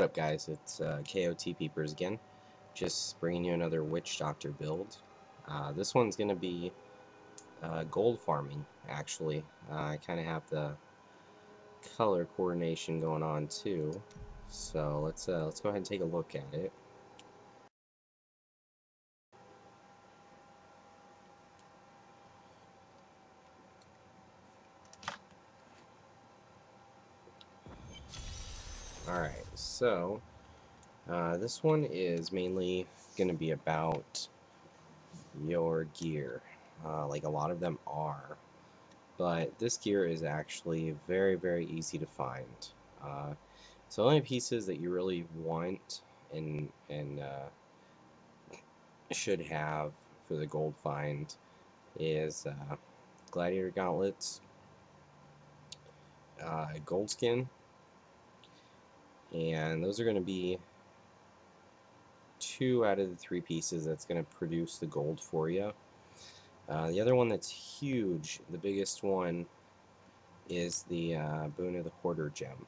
What up, guys? It's Kotpeepers again, just bringing you another witch doctor build. This one's going to be gold farming, actually. I kind of have the color coordination going on too, so let's go ahead and take a look at it. Alright, so this one is mainly going to be about your gear, like a lot of them are. But this gear is actually very easy to find. So the only pieces that you really want and should have for the gold find is gladiator gauntlets, gold skin, and those are going to be 2 out of the 3 pieces that's going to produce the gold for you. The other one that's huge, the biggest one, is the Boon of the Hoarder gem.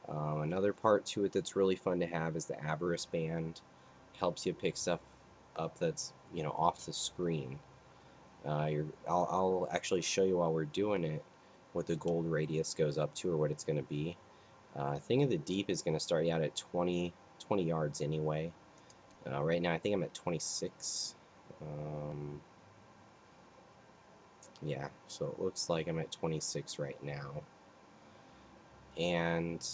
Another part to it that's really fun to have is the Avarice band. Helps you pick stuff up that's off the screen. I'll actually show you while we're doing it what the gold radius goes up to, or what it's going to be. Thing of the Deep is going to start you out at 20 yards anyway. Right now I think I'm at 26. Yeah, so it looks like I'm at 26 right now. And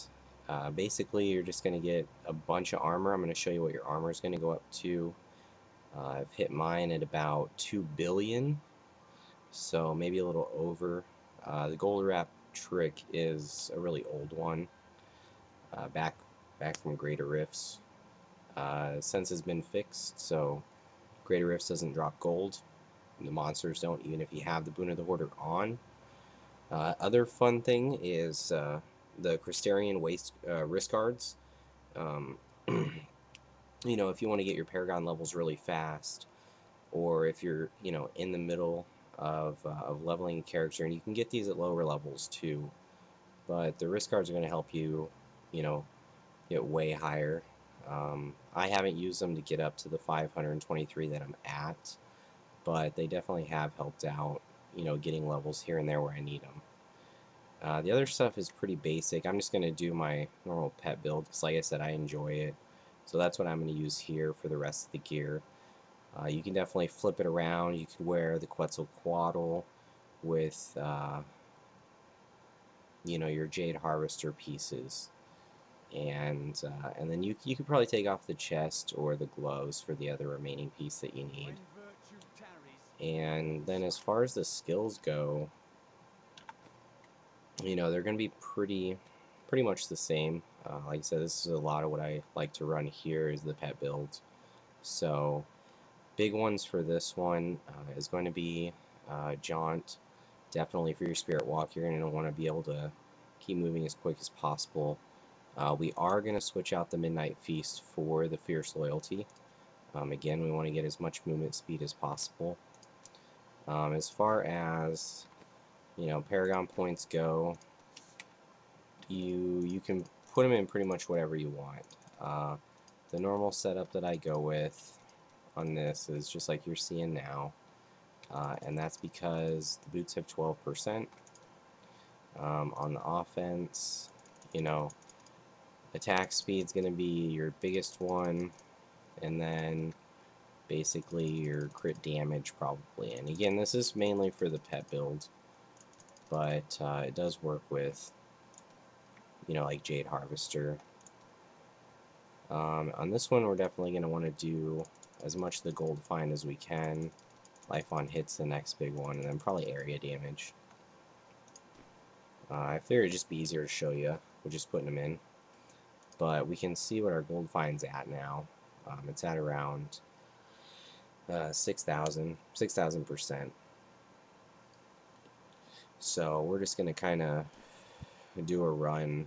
basically you're just going to get a bunch of armor. I'm going to show you what your armor is going to go up to. I've hit mine at about 2 billion, so maybe a little over. The gold wrap trick is a really old one, back from Greater Rifts. Since it's been fixed, so Greater Rifts doesn't drop gold. The monsters don't, even if you have the Boon of the Hoarder on. Other fun thing is the Crystarian wrist guards. If you want to get your Paragon levels really fast, or if you're in the middle of leveling a character, and you can get these at lower levels too, but the wrist guards are going to help you get way higher. I haven't used them to get up to the 523 that I'm at, but they definitely have helped out, getting levels here and there where I need them. The other stuff is pretty basic. I'm just going to do my normal pet build because, like I said, I enjoy it. So that's what I'm going to use here for the rest of the gear. You can definitely flip it around. You could wear the Quetzalcoatl with, your Jade Harvester pieces. And then you could probably take off the chest or the gloves for the other remaining piece that you need. And then as far as the skills go, they're going to be pretty much the same. Like I said, this is a lot of what I like to run here is the pet build. So big ones for this one is going to be Jaunt. Definitely for your Spirit Walk, you're going to want to be able to keep moving as quick as possible. We are going to switch out the Midnight Feast for the Fierce Loyalty. Again, we want to get as much movement speed as possible. As far as Paragon points go, you can put them in pretty much whatever you want. The normal setup that I go with on this is just like you're seeing now, and that's because the boots have 12%. On the offense, attack speed's going to be your biggest one, and then basically your crit damage probably. And again, this is mainly for the pet build, but it does work with like Jade Harvester. On this one, we're definitely going to want to do as much of the gold find as we can. Life on hit's the next big one, and then probably area damage. I figured it'd just be easier to show you with just putting them in. But we can see what our gold find's at now. It's at around 6,000%. So we're just going to kind of do a run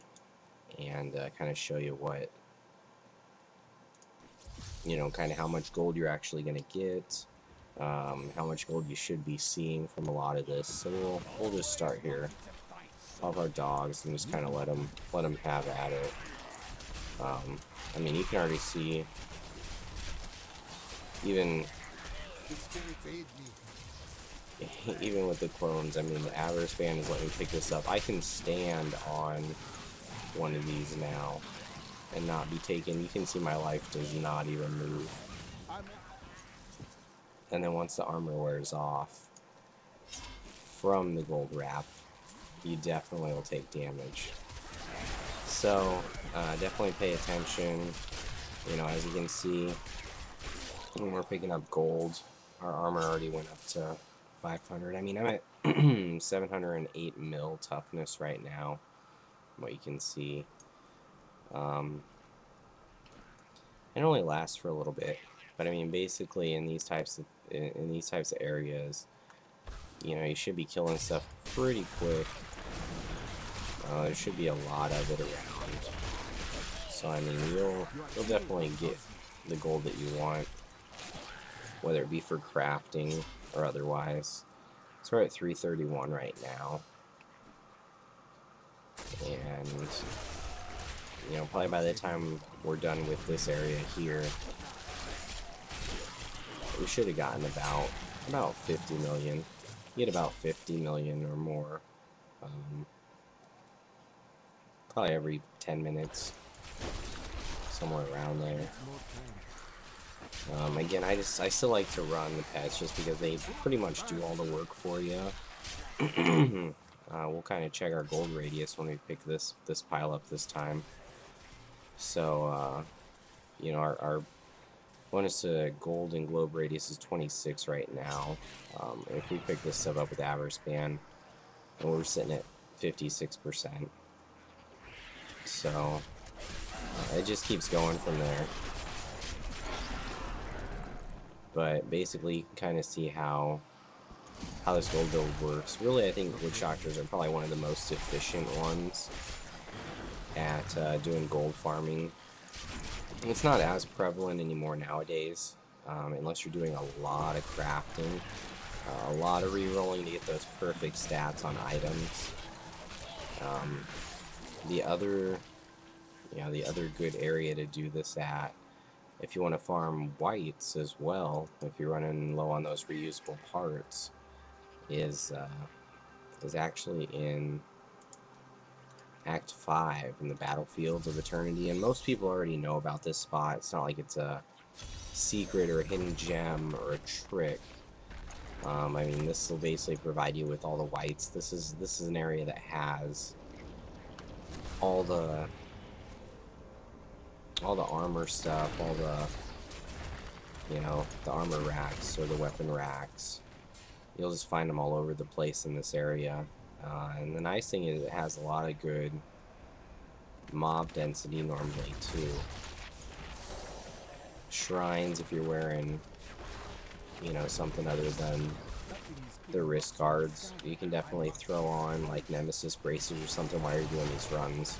and kind of show you what, kind of how much gold you're actually going to get, how much gold you should be seeing from a lot of this. So we'll just start here. All of our dogs and just kind of let them have at it. I mean, you can already see, even even with the clones, I mean, the Avarice Band is letting me pick this up. I can stand on one of these now and not be taken. You can see my life does not even move. And then once the armor wears off from the gold wrap, you definitely will take damage. So definitely pay attention. You know, as you can see, when we're picking up gold, our armor already went up to 500. I mean, I'm at 708 mil toughness right now, what you can see. It only lasts for a little bit, but I mean, basically in these types of areas, you know, you should be killing stuff pretty quick. There should be a lot of it around, so I mean, you'll definitely get the gold that you want, whether it be for crafting or otherwise. So we're at 331 right now, and you know, probably by the time we're done with this area here, we should have gotten about 50 million. You get about 50 million or more, probably every 10 minutes, somewhere around there. Again, I still like to run the pets just because they pretty much do all the work for you. We'll kind of check our gold radius when we pick this pile up this time. So, you know, our bonus to gold and globe radius is 26 right now. If we pick this stuff up with Avarice Band, and we're sitting at 56%. So, it just keeps going from there. But basically, you can kind of see how this gold build works. Really, I think wood shockers are probably one of the most efficient ones at doing gold farming. It's not as prevalent anymore nowadays, unless you're doing a lot of crafting, a lot of re-rolling to get those perfect stats on items. The other good area to do this at, if you want to farm whites as well, if you're running low on those reusable parts, is actually in Act 5 in the Battlefields of Eternity, and most people already know about this spot. It's not like it's a secret or a hidden gem or a trick. I mean, this will basically provide you with all the whites. This is an area that has all the armor stuff, all the, you know, the armor racks or the weapon racks. You'll just find them all over the place in this area. And the nice thing is it has a lot of good mob density normally too. Shrines, if you're wearing, you know, something other than the wrist guards, you can definitely throw on like Nemesis braces or something while you're doing these runs.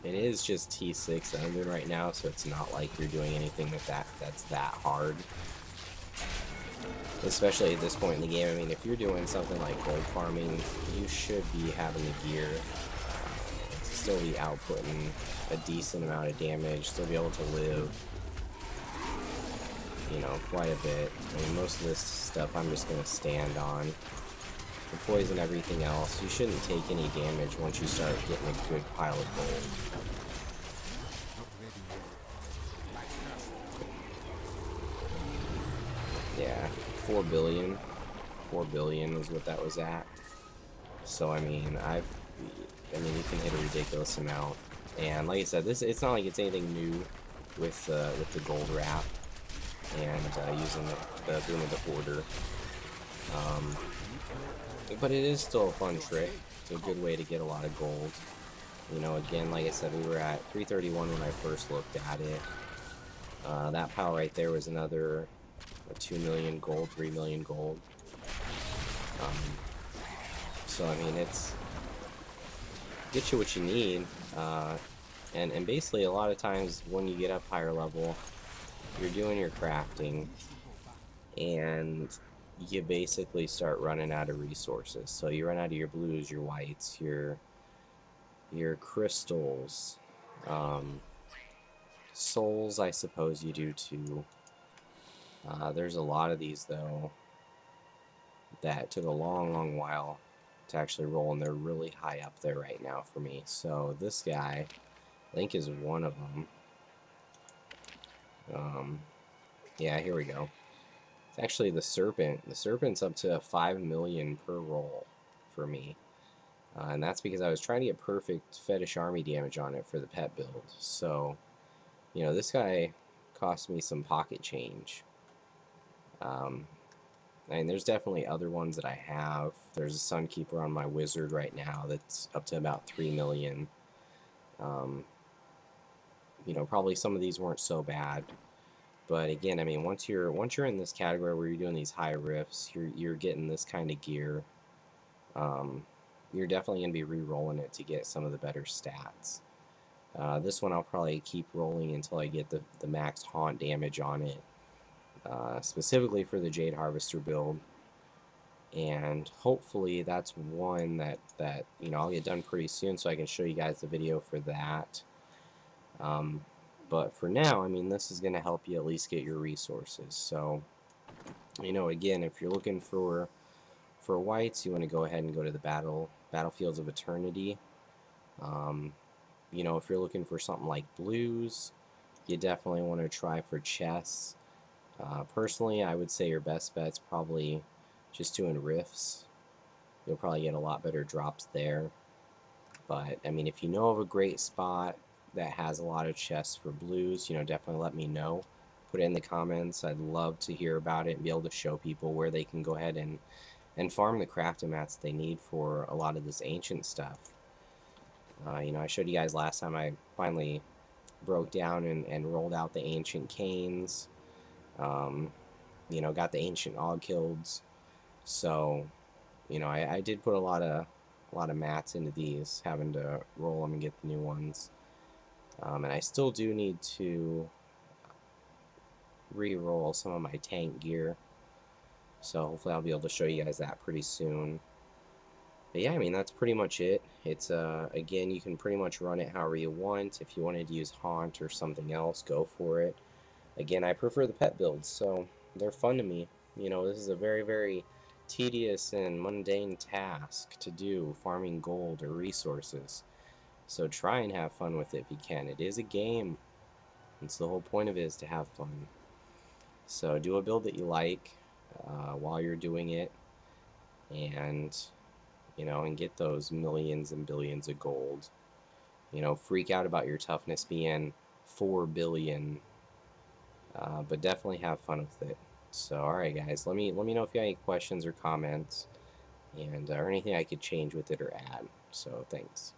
It is just T6 that I'm doing right now, so it's not like you're doing anything that's that hard. Especially at this point in the game. I mean, if you're doing something like gold farming, you should be having the gear to still be outputting a decent amount of damage, still be able to live, you know, quite a bit. I mean, most of this stuff I'm just going to stand on. The poison, everything else, you shouldn't take any damage once you start getting a good pile of gold. Yeah, 4 billion is what that was at. So I mean, you can hit a ridiculous amount. And like I said, it's not like it's anything new with the gold wrap and using the Boon of the Hoarder. But it is still a fun trick. It's a good way to get a lot of gold. You know, again, like I said, we were at 331 when I first looked at it. That pile right there was another 2 million gold, 3 million gold. So I mean, it's get you what you need, and basically a lot of times when you get up higher level, you're doing your crafting, and you basically start running out of resources. So you run out of your blues, your whites, your crystals, Souls, I suppose you do too. There's a lot of these, though, that took a long while to actually roll, and they're really high up there right now for me. So this guy, I think, is one of them. Yeah, here we go. It's actually the Serpent. The Serpent's up to 5 million per roll for me. And that's because I was trying to get perfect Fetish Army damage on it for the pet build. So, you know, this guy cost me some pocket change. I mean, there's definitely other ones that I have. There's a Sunkeeper on my Wizard right now that's up to about 3 million. You know, probably some of these weren't so bad. But again, I mean, once you're in this category where you're doing these high rifts, you're getting this kind of gear. You're definitely going to be re-rolling it to get some of the better stats. This one I'll probably keep rolling until I get the max haunt damage on it, specifically for the Jade Harvester build. And hopefully that's one that you know, I'll get done pretty soon, so I can show you guys the video for that. But for now, I mean, this is going to help you at least get your resources. So, you know, again, if you're looking for whites, you want to go ahead and go to the Battlefields of Eternity. You know, if you're looking for something like blues, you definitely want to try for chess. Personally, I would say your best bet's probably just doing rifts. You'll probably get a lot better drops there. But, I mean, if you know of a great spot that has a lot of chests for blues, you know, definitely let me know. Put it in the comments. I'd love to hear about it and be able to show people where they can go ahead and farm the crafting mats they need for a lot of this ancient stuff. You know, I showed you guys last time I finally broke down and rolled out the ancient canes. You know, got the ancient Ogkilds. So, you know, I did put a lot of mats into these, having to roll them and get the new ones. And I still do need to re-roll some of my tank gear. So hopefully I'll be able to show you guys that pretty soon. But yeah, I mean, that's pretty much it. It's, again, you can pretty much run it however you want. If you wanted to use Haunt or something else, go for it. Again, I prefer the pet builds, so they're fun to me. You know, this is a very tedious and mundane task to do, farming gold or resources. So try and have fun with it if you can. It is a game. It's the whole point of it is to have fun. So do a build that you like while you're doing it, and you know, and get those millions and billions of gold. You know, freak out about your toughness being 4 billion, but definitely have fun with it. So, alright guys, let me know if you have any questions or comments, and or anything I could change with it or add. So, thanks.